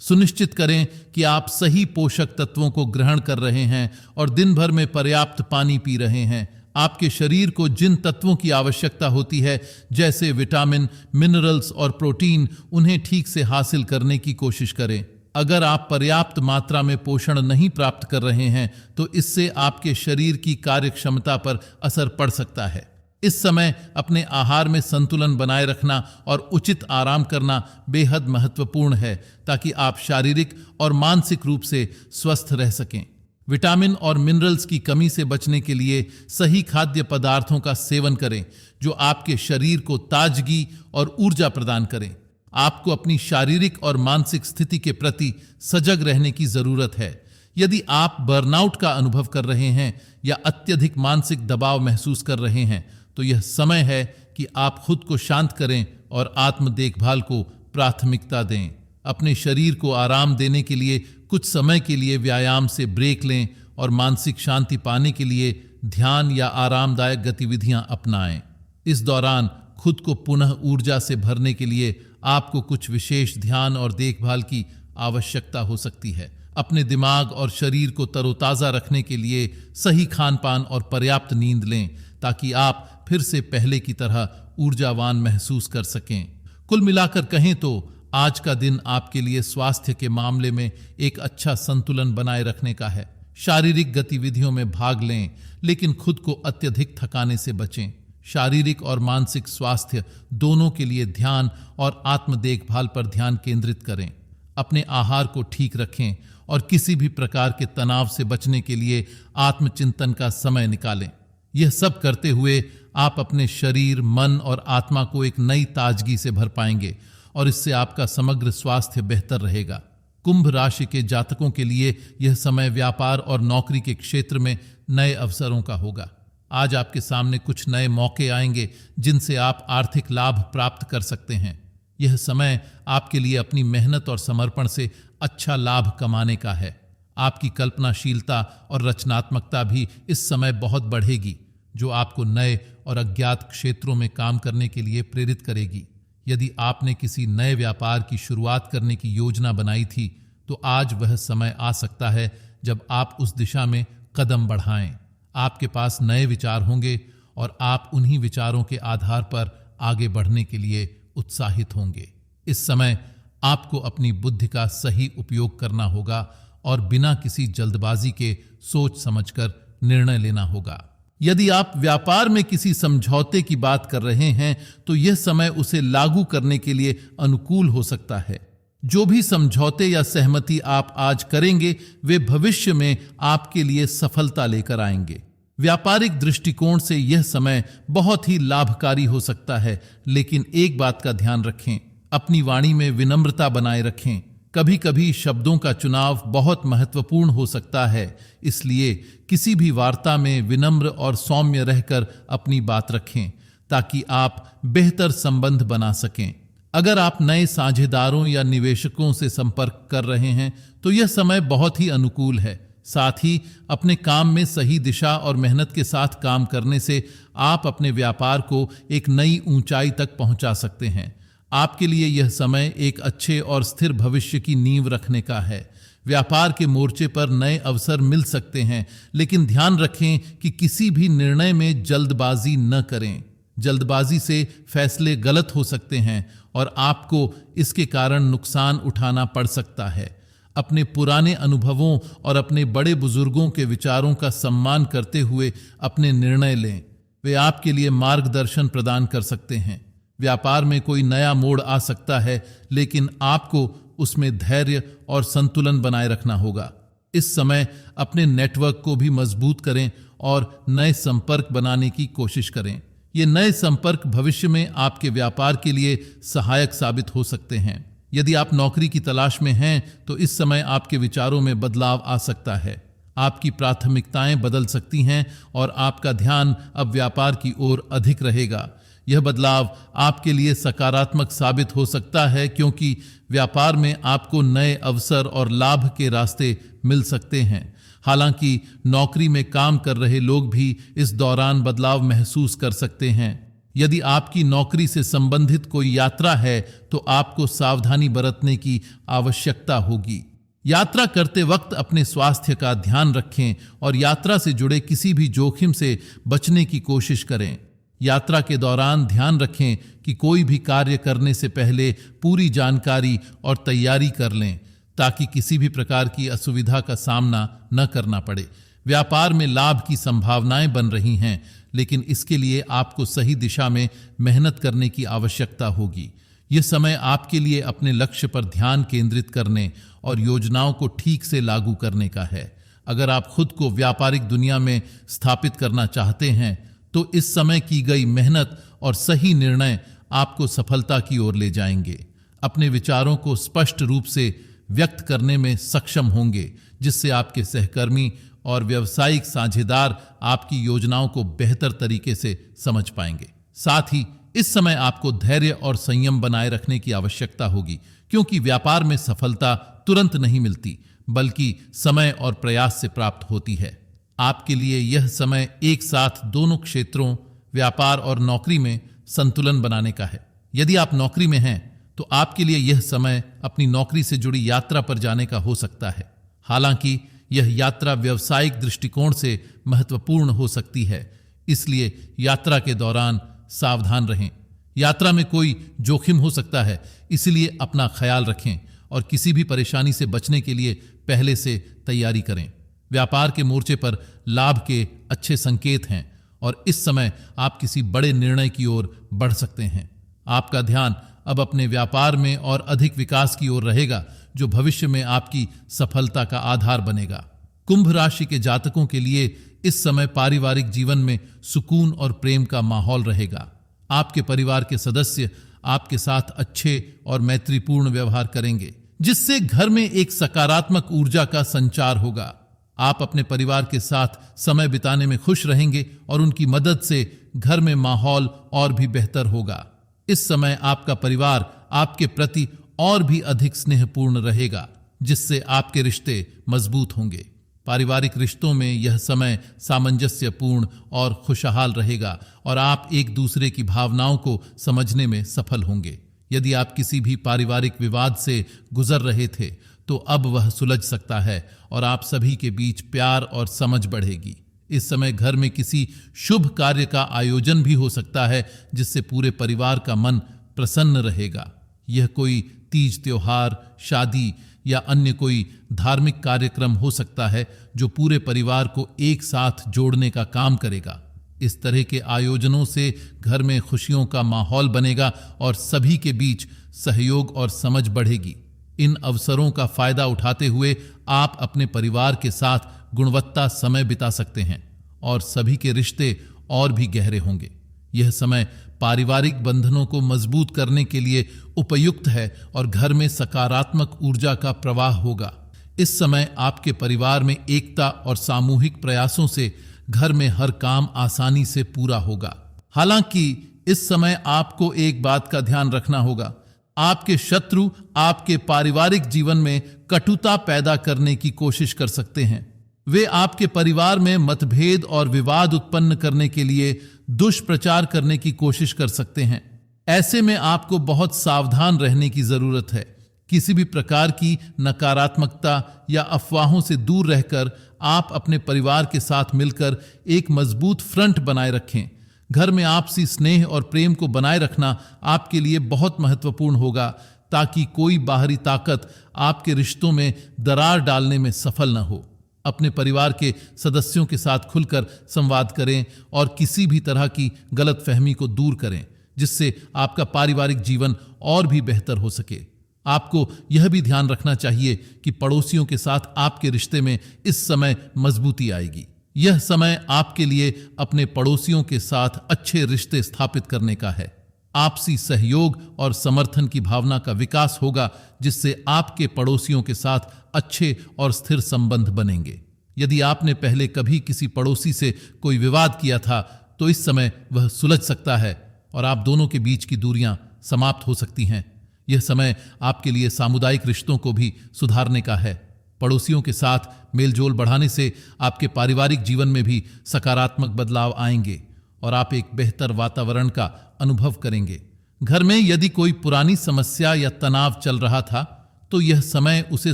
सुनिश्चित करें कि आप सही पोषक तत्वों को ग्रहण कर रहे हैं और दिन भर में पर्याप्त पानी पी रहे हैं। आपके शरीर को जिन तत्वों की आवश्यकता होती है, जैसे विटामिन, मिनरल्स और प्रोटीन, उन्हें ठीक से हासिल करने की कोशिश करें। अगर आप पर्याप्त मात्रा में पोषण नहीं प्राप्त कर रहे हैं तो इससे आपके शरीर की कार्यक्षमता पर असर पड़ सकता है। इस समय अपने आहार में संतुलन बनाए रखना और उचित आराम करना बेहद महत्वपूर्ण है, ताकि आप शारीरिक और मानसिक रूप से स्वस्थ रह सकें। विटामिन और मिनरल्स की कमी से बचने के लिए सही खाद्य पदार्थों का सेवन करें, जो आपके शरीर को ताजगी और ऊर्जा प्रदान करें। आपको अपनी शारीरिक और मानसिक स्थिति के प्रति सजग रहने की जरूरत है। यदि आप बर्नआउट का अनुभव कर रहे हैं या अत्यधिक मानसिक दबाव महसूस कर रहे हैं, तो यह समय है कि आप खुद को शांत करें और आत्म देखभाल को प्राथमिकता दें। अपने शरीर को आराम देने के लिए कुछ समय के लिए व्यायाम से ब्रेक लें और मानसिक शांति पाने के लिए ध्यान या आरामदायक गतिविधियां अपनाएं। इस दौरान खुद को पुनः ऊर्जा से भरने के लिए आपको कुछ विशेष ध्यान और देखभाल की आवश्यकता हो सकती है। अपने दिमाग और शरीर को तरोताजा रखने के लिए सही खान पान और पर्याप्त नींद लें, ताकि आप फिर से पहले की तरह ऊर्जावान महसूस कर सकें। कुल मिलाकर कहें तो आज का दिन आपके लिए स्वास्थ्य के मामले में एक अच्छा संतुलन बनाए रखने का है। शारीरिक गतिविधियों में भाग लें, लेकिन खुद को अत्यधिक थकाने से बचें। शारीरिक और मानसिक स्वास्थ्य दोनों के लिए ध्यान और आत्म देखभाल पर ध्यान केंद्रित करें। अपने आहार को ठीक रखें और किसी भी प्रकार के तनाव से बचने के लिए आत्मचिंतन का समय निकालें। यह सब करते हुए आप अपने शरीर, मन और आत्मा को एक नई ताजगी से भर पाएंगे और इससे आपका समग्र स्वास्थ्य बेहतर रहेगा। कुंभ राशि के जातकों के लिए यह समय व्यापार और नौकरी के क्षेत्र में नए अवसरों का होगा। आज आपके सामने कुछ नए मौके आएंगे जिनसे आप आर्थिक लाभ प्राप्त कर सकते हैं। यह समय आपके लिए अपनी मेहनत और समर्पण से अच्छा लाभ कमाने का है। आपकी कल्पनाशीलता और रचनात्मकता भी इस समय बहुत बढ़ेगी, जो आपको नए और अज्ञात क्षेत्रों में काम करने के लिए प्रेरित करेगी। यदि आपने किसी नए व्यापार की शुरुआत करने की योजना बनाई थी, तो आज वह समय आ सकता है जब आप उस दिशा में कदम बढ़ाएं। आपके पास नए विचार होंगे और आप उन्हीं विचारों के आधार पर आगे बढ़ने के लिए उत्साहित होंगे। इस समय आपको अपनी बुद्धि का सही उपयोग करना होगा और बिना किसी जल्दबाजी के सोच समझकर निर्णय लेना होगा। यदि आप व्यापार में किसी समझौते की बात कर रहे हैं, तो यह समय उसे लागू करने के लिए अनुकूल हो सकता है। जो भी समझौते या सहमति आप आज करेंगे, वे भविष्य में आपके लिए सफलता लेकर आएंगे। व्यापारिक दृष्टिकोण से यह समय बहुत ही लाभकारी हो सकता है, लेकिन एक बात का ध्यान रखें, अपनी वाणी में विनम्रता बनाए रखें। कभी कभी शब्दों का चुनाव बहुत महत्वपूर्ण हो सकता है, इसलिए किसी भी वार्ता में विनम्र और सौम्य रहकर अपनी बात रखें, ताकि आप बेहतर संबंध बना सकें। अगर आप नए साझेदारों या निवेशकों से संपर्क कर रहे हैं, तो यह समय बहुत ही अनुकूल है। साथ ही अपने काम में सही दिशा और मेहनत के साथ काम करने से आप अपने व्यापार को एक नई ऊंचाई तक पहुंचा सकते हैं। आपके लिए यह समय एक अच्छे और स्थिर भविष्य की नींव रखने का है। व्यापार के मोर्चे पर नए अवसर मिल सकते हैं, लेकिन ध्यान रखें कि किसी भी निर्णय में जल्दबाजी न करें। जल्दबाजी से फैसले गलत हो सकते हैं और आपको इसके कारण नुकसान उठाना पड़ सकता है। अपने पुराने अनुभवों और अपने बड़े बुजुर्गों के विचारों का सम्मान करते हुए अपने निर्णय लें। वे आपके लिए मार्गदर्शन प्रदान कर सकते हैं। व्यापार में कोई नया मोड़ आ सकता है, लेकिन आपको उसमें धैर्य और संतुलन बनाए रखना होगा। इस समय अपने नेटवर्क को भी मजबूत करें और नए संपर्क बनाने की कोशिश करें। ये नए संपर्क भविष्य में आपके व्यापार के लिए सहायक साबित हो सकते हैं। यदि आप नौकरी की तलाश में हैं, तो इस समय आपके विचारों में बदलाव आ सकता है। आपकी प्राथमिकताएं बदल सकती हैं और आपका ध्यान अब व्यापार की ओर अधिक रहेगा। यह बदलाव आपके लिए सकारात्मक साबित हो सकता है, क्योंकि व्यापार में आपको नए अवसर और लाभ के रास्ते मिल सकते हैं। हालांकि नौकरी में काम कर रहे लोग भी इस दौरान बदलाव महसूस कर सकते हैं। यदि आपकी नौकरी से संबंधित कोई यात्रा है तो आपको सावधानी बरतने की आवश्यकता होगी। यात्रा करते वक्त अपने स्वास्थ्य का ध्यान रखें और यात्रा से जुड़े किसी भी जोखिम से बचने की कोशिश करें। यात्रा के दौरान ध्यान रखें कि कोई भी कार्य करने से पहले पूरी जानकारी और तैयारी कर लें ताकि किसी भी प्रकार की असुविधा का सामना न करना पड़े। व्यापार में लाभ की संभावनाएं बन रही हैं, लेकिन इसके लिए आपको सही दिशा में मेहनत करने की आवश्यकता होगी। यह समय आपके लिए अपने लक्ष्य पर ध्यान केंद्रित करने और योजनाओं को ठीक से लागू करने का है। अगर आप खुद को व्यापारिक दुनिया में स्थापित करना चाहते हैं तो इस समय की गई मेहनत और सही निर्णय आपको सफलता की ओर ले जाएंगे। अपने विचारों को स्पष्ट रूप से व्यक्त करने में सक्षम होंगे, जिससे आपके सहकर्मी और व्यावसायिक साझेदार आपकी योजनाओं को बेहतर तरीके से समझ पाएंगे। साथ ही इस समय आपको धैर्य और संयम बनाए रखने की आवश्यकता होगी, क्योंकि व्यापार में सफलता तुरंत नहीं मिलती, बल्कि समय और प्रयास से प्राप्त होती है। आपके लिए यह समय एक साथ दोनों क्षेत्रों, व्यापार और नौकरी में संतुलन बनाने का है। यदि आप नौकरी में हैं तो आपके लिए यह समय अपनी नौकरी से जुड़ी यात्रा पर जाने का हो सकता है। हालांकि यह यात्रा व्यावसायिक दृष्टिकोण से महत्वपूर्ण हो सकती है, इसलिए यात्रा के दौरान सावधान रहें। यात्रा में कोई जोखिम हो सकता है, इसलिए अपना ख्याल रखें और किसी भी परेशानी से बचने के लिए पहले से तैयारी करें। व्यापार के मोर्चे पर लाभ के अच्छे संकेत हैं और इस समय आप किसी बड़े निर्णय की ओर बढ़ सकते हैं। आपका ध्यान अब अपने व्यापार में और अधिक विकास की ओर रहेगा, जो भविष्य में आपकी सफलता का आधार बनेगा। कुंभ राशि के जातकों के लिए इस समय पारिवारिक जीवन में सुकून और प्रेम का माहौल रहेगा। आपके परिवार के सदस्य आपके साथ अच्छे और मैत्रीपूर्ण व्यवहार करेंगे, जिससे घर में एक सकारात्मक ऊर्जा का संचार होगा। आप अपने परिवार के साथ समय बिताने में खुश रहेंगे और उनकी मदद से घर में माहौल और भी बेहतर होगा। इस समय आपका परिवार आपके प्रति और भी अधिक स्नेहपूर्ण रहेगा, जिससे आपके रिश्ते मजबूत होंगे। पारिवारिक रिश्तों में यह समय सामंजस्यपूर्ण और खुशहाल रहेगा और आप एक दूसरे की भावनाओं को समझने में सफल होंगे। यदि आप किसी भी पारिवारिक विवाद से गुजर रहे थे तो अब वह सुलझ सकता है और आप सभी के बीच प्यार और समझ बढ़ेगी। इस समय घर में किसी शुभ कार्य का आयोजन भी हो सकता है, जिससे पूरे परिवार का मन प्रसन्न रहेगा। यह कोई तीज त्योहार, शादी या अन्य कोई धार्मिक कार्यक्रम हो सकता है जो पूरे परिवार को एक साथ जोड़ने का काम करेगा। इस तरह के आयोजनों से घर में खुशियों का माहौल बनेगा और सभी के बीच सहयोग और समझ बढ़ेगी। इन अवसरों का फायदा उठाते हुए आप अपने परिवार के साथ गुणवत्ता समय बिता सकते हैं और सभी के रिश्ते और भी गहरे होंगे। यह समय पारिवारिक बंधनों को मजबूत करने के लिए उपयुक्त है और घर में सकारात्मक ऊर्जा का प्रवाह होगा। इस समय आपके परिवार में एकता और सामूहिक प्रयासों से घर में हर काम आसानी से पूरा होगा। हालांकि इस समय आपको एक बात का ध्यान रखना होगा, आपके शत्रु आपके पारिवारिक जीवन में कटुता पैदा करने की कोशिश कर सकते हैं। वे आपके परिवार में मतभेद और विवाद उत्पन्न करने के लिए दुष्प्रचार करने की कोशिश कर सकते हैं। ऐसे में आपको बहुत सावधान रहने की जरूरत है। किसी भी प्रकार की नकारात्मकता या अफवाहों से दूर रहकर आप अपने परिवार के साथ मिलकर एक मजबूत फ्रंट बनाए रखें। घर में आपसी स्नेह और प्रेम को बनाए रखना आपके लिए बहुत महत्वपूर्ण होगा, ताकि कोई बाहरी ताकत आपके रिश्तों में दरार डालने में सफल न हो। अपने परिवार के सदस्यों के साथ खुलकर संवाद करें और किसी भी तरह की गलतफहमी को दूर करें, जिससे आपका पारिवारिक जीवन और भी बेहतर हो सके। आपको यह भी ध्यान रखना चाहिए कि पड़ोसियों के साथ आपके रिश्ते में इस समय मजबूती आएगी। यह समय आपके लिए अपने पड़ोसियों के साथ अच्छे रिश्ते स्थापित करने का है। आपसी सहयोग और समर्थन की भावना का विकास होगा, जिससे आपके पड़ोसियों के साथ अच्छे और स्थिर संबंध बनेंगे। यदि आपने पहले कभी किसी पड़ोसी से कोई विवाद किया था तो इस समय वह सुलझ सकता है और आप दोनों के बीच की दूरियां समाप्त हो सकती हैं। यह समय आपके लिए सामुदायिक रिश्तों को भी सुधारने का है। पड़ोसियों के साथ मेलजोल बढ़ाने से आपके पारिवारिक जीवन में भी सकारात्मक बदलाव आएंगे और आप एक बेहतर वातावरण का अनुभव करेंगे। घर में यदि कोई पुरानी समस्या या तनाव चल रहा था तो यह समय उसे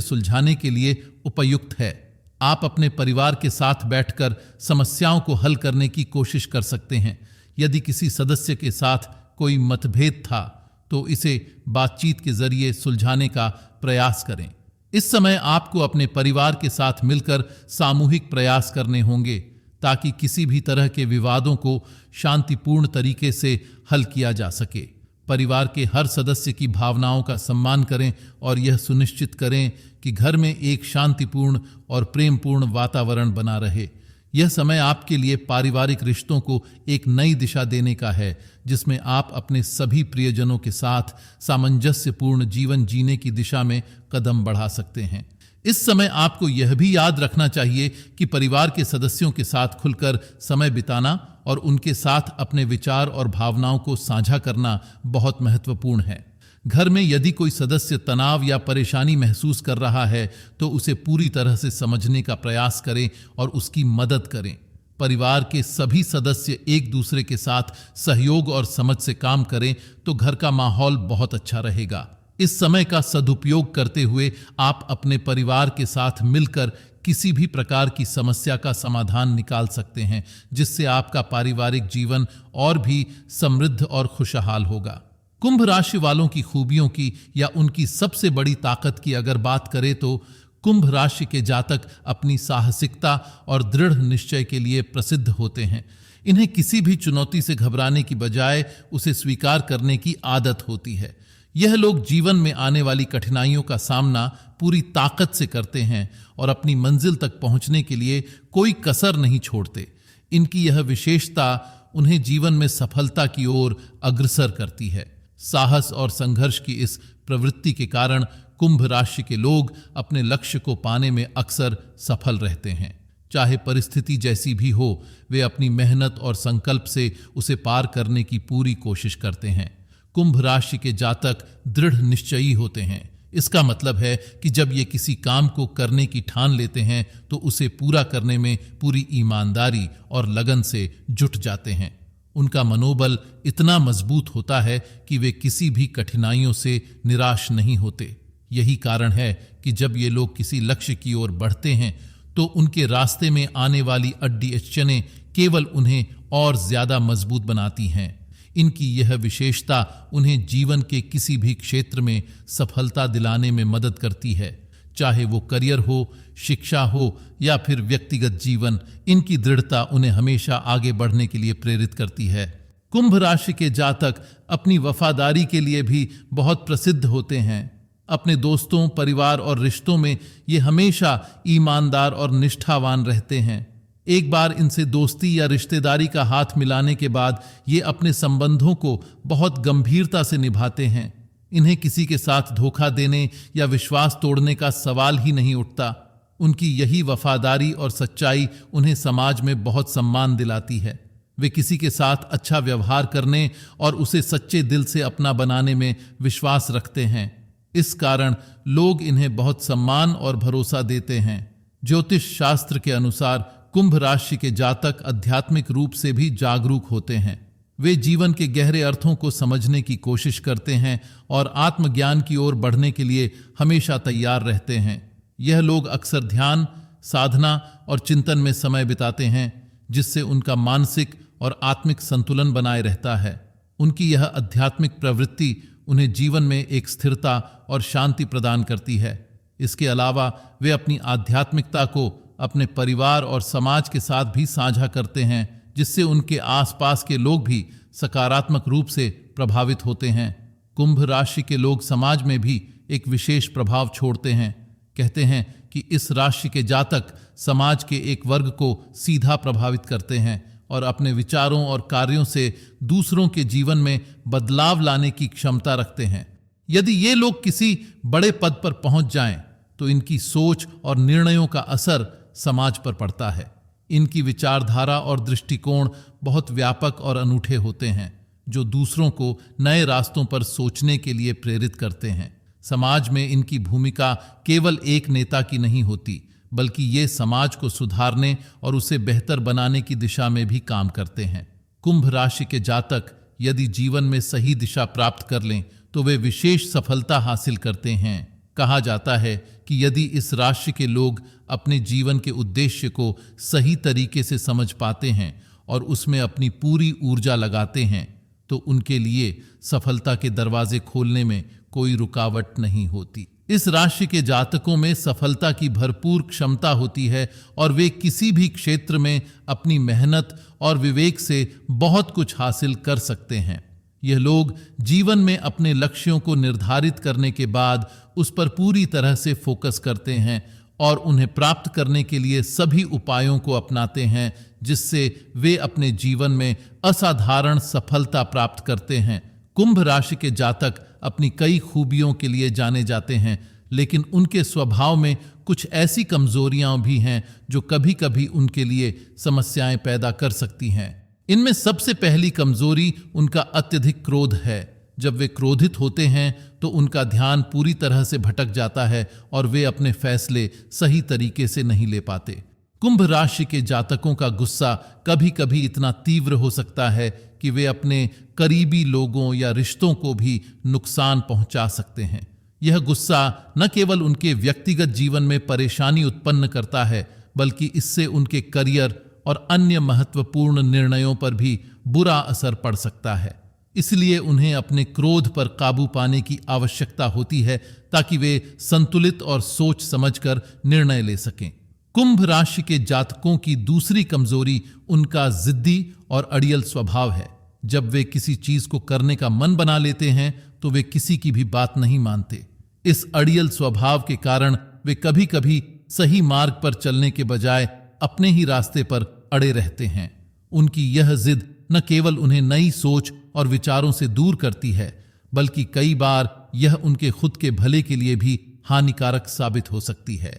सुलझाने के लिए उपयुक्त है। आप अपने परिवार के साथ बैठकर समस्याओं को हल करने की कोशिश कर सकते हैं। यदि किसी सदस्य के साथ कोई मतभेद था तो इसे बातचीत के जरिए सुलझाने का प्रयास करें। इस समय आपको अपने परिवार के साथ मिलकर सामूहिक प्रयास करने होंगे ताकि किसी भी तरह के विवादों को शांतिपूर्ण तरीके से हल किया जा सके। परिवार के हर सदस्य की भावनाओं का सम्मान करें और यह सुनिश्चित करें कि घर में एक शांतिपूर्ण और प्रेमपूर्ण वातावरण बना रहे। यह समय आपके लिए पारिवारिक रिश्तों को एक नई दिशा देने का है, जिसमें आप अपने सभी प्रियजनों के साथ सामंजस्यपूर्ण जीवन जीने की दिशा में कदम बढ़ा सकते हैं। इस समय आपको यह भी याद रखना चाहिए कि परिवार के सदस्यों के साथ खुलकर समय बिताना और उनके साथ अपने विचार और भावनाओं को साझा करना बहुत महत्वपूर्ण है। घर में यदि कोई सदस्य तनाव या परेशानी महसूस कर रहा है तो उसे पूरी तरह से समझने का प्रयास करें और उसकी मदद करें। परिवार के सभी सदस्य एक दूसरे के साथ सहयोग और समझ से काम करें तो घर का माहौल बहुत अच्छा रहेगा। इस समय का सदुपयोग करते हुए आप अपने परिवार के साथ मिलकर किसी भी प्रकार की समस्या का समाधान निकाल सकते हैं, जिससे आपका पारिवारिक जीवन और भी समृद्ध और खुशहाल होगा। कुंभ राशि वालों की खूबियों की या उनकी सबसे बड़ी ताकत की अगर बात करें तो कुंभ राशि के जातक अपनी साहसिकता और दृढ़ निश्चय के लिए प्रसिद्ध होते हैं। इन्हें किसी भी चुनौती से घबराने की बजाय उसे स्वीकार करने की आदत होती है। यह लोग जीवन में आने वाली कठिनाइयों का सामना पूरी ताकत से करते हैं और अपनी मंजिल तक पहुंचने के लिए कोई कसर नहीं छोड़ते। इनकी यह विशेषता उन्हें जीवन में सफलता की ओर अग्रसर करती है। साहस और संघर्ष की इस प्रवृत्ति के कारण कुंभ राशि के लोग अपने लक्ष्य को पाने में अक्सर सफल रहते हैं। चाहे परिस्थिति जैसी भी हो, वे अपनी मेहनत और संकल्प से उसे पार करने की पूरी कोशिश करते हैं। कुंभ राशि के जातक दृढ़ निश्चयी होते हैं। इसका मतलब है कि जब ये किसी काम को करने की ठान लेते हैं तो उसे पूरा करने में पूरी ईमानदारी और लगन से जुट जाते हैं। उनका मनोबल इतना मजबूत होता है कि वे किसी भी कठिनाइयों से निराश नहीं होते। यही कारण है कि जब ये लोग किसी लक्ष्य की ओर बढ़ते हैं तो उनके रास्ते में आने वाली अड्डी अड़चनें केवल उन्हें और ज्यादा मजबूत बनाती हैं। इनकी यह विशेषता उन्हें जीवन के किसी भी क्षेत्र में सफलता दिलाने में मदद करती है, चाहे वो करियर हो, शिक्षा हो या फिर व्यक्तिगत जीवन। इनकी दृढ़ता उन्हें हमेशा आगे बढ़ने के लिए प्रेरित करती है। कुंभ राशि के जातक अपनी वफादारी के लिए भी बहुत प्रसिद्ध होते हैं। अपने दोस्तों, परिवार और रिश्तों में ये हमेशा ईमानदार और निष्ठावान रहते हैं। एक बार इनसे दोस्ती या रिश्तेदारी का हाथ मिलाने के बाद ये अपने संबंधों को बहुत गंभीरता से निभाते हैं। इन्हें किसी के साथ धोखा देने या विश्वास तोड़ने का सवाल ही नहीं उठता। उनकी यही वफादारी और सच्चाई उन्हें समाज में बहुत सम्मान दिलाती है। वे किसी के साथ अच्छा व्यवहार करने और उसे सच्चे दिल से अपना बनाने में विश्वास रखते हैं। इस कारण लोग इन्हें बहुत सम्मान और भरोसा देते हैं। ज्योतिष शास्त्र के अनुसार कुंभ राशि के जातक आध्यात्मिक रूप से भी जागरूक होते हैं। वे जीवन के गहरे अर्थों को समझने की कोशिश करते हैं और आत्मज्ञान की ओर बढ़ने के लिए हमेशा तैयार रहते हैं। यह लोग अक्सर ध्यान, साधना और चिंतन में समय बिताते हैं, जिससे उनका मानसिक और आत्मिक संतुलन बनाए रहता है। उनकी यह आध्यात्मिक प्रवृत्ति उन्हें जीवन में एक स्थिरता और शांति प्रदान करती है। इसके अलावा वे अपनी आध्यात्मिकता को अपने परिवार और समाज के साथ भी साझा करते हैं, जिससे उनके आसपास के लोग भी सकारात्मक रूप से प्रभावित होते हैं। कुंभ राशि के लोग समाज में भी एक विशेष प्रभाव छोड़ते हैं। कहते हैं कि इस राशि के जातक समाज के एक वर्ग को सीधा प्रभावित करते हैं और अपने विचारों और कार्यों से दूसरों के जीवन में बदलाव लाने की क्षमता रखते हैं। यदि ये लोग किसी बड़े पद पर पहुंच जाएं, तो इनकी सोच और निर्णयों का असर समाज पर पड़ता है। इनकी विचारधारा और दृष्टिकोण बहुत व्यापक और अनूठे होते हैं, जो दूसरों को नए रास्तों पर सोचने के लिए प्रेरित करते हैं। समाज में इनकी भूमिका केवल एक नेता की नहीं होती, बल्कि ये समाज को सुधारने और उसे बेहतर बनाने की दिशा में भी काम करते हैं। कुंभ राशि के जातक यदि जीवन में सही दिशा प्राप्त कर लें तो वे विशेष सफलता हासिल करते हैं। कहा जाता है कि यदि इस राशि के लोग अपने जीवन के उद्देश्य को सही तरीके से समझ पाते हैं और उसमें अपनी पूरी ऊर्जा लगाते हैं तो उनके लिए सफलता के दरवाजे खोलने में कोई रुकावट नहीं होती। इस राशि के जातकों में सफलता की भरपूर क्षमता होती है और वे किसी भी क्षेत्र में अपनी मेहनत और विवेक से बहुत कुछ हासिल कर सकते हैं। यह लोग जीवन में अपने लक्ष्यों को निर्धारित करने के बाद उस पर पूरी तरह से फोकस करते हैं और उन्हें प्राप्त करने के लिए सभी उपायों को अपनाते हैं, जिससे वे अपने जीवन में असाधारण सफलता प्राप्त करते हैं। कुंभ राशि के जातक अपनी कई खूबियों के लिए जाने जाते हैं, लेकिन उनके स्वभाव में कुछ ऐसी कमजोरियां भी हैं जो कभी कभी उनके लिए समस्याएं पैदा कर सकती हैं। इनमें सबसे पहली कमजोरी उनका अत्यधिक क्रोध है। जब वे क्रोधित होते हैं तो उनका ध्यान पूरी तरह से भटक जाता है और वे अपने फैसले सही तरीके से नहीं ले पाते। कुंभ राशि के जातकों का गुस्सा कभी कभी इतना तीव्र हो सकता है कि वे अपने करीबी लोगों या रिश्तों को भी नुकसान पहुंचा सकते हैं। यह गुस्सा न केवल उनके व्यक्तिगत जीवन में परेशानी उत्पन्न करता है, बल्कि इससे उनके करियर और अन्य महत्वपूर्ण निर्णयों पर भी बुरा असर पड़ सकता है। इसलिए उन्हें अपने क्रोध पर काबू पाने की आवश्यकता होती है ताकि वे संतुलित और सोच समझकर निर्णय ले सकें। कुंभ राशि के जातकों की दूसरी कमजोरी उनका जिद्दी और अड़ियल स्वभाव है। जब वे किसी चीज को करने का मन बना लेते हैं तो वे किसी की भी बात नहीं मानते। इस अड़ियल स्वभाव के कारण वे कभी कभी सही मार्ग पर चलने के बजाय अपने ही रास्ते पर अड़े रहते हैं। उनकी यह जिद न केवल उन्हें नई सोच और विचारों से दूर करती है, बल्कि कई बार यह उनके खुद के भले के लिए भी हानिकारक साबित हो सकती है।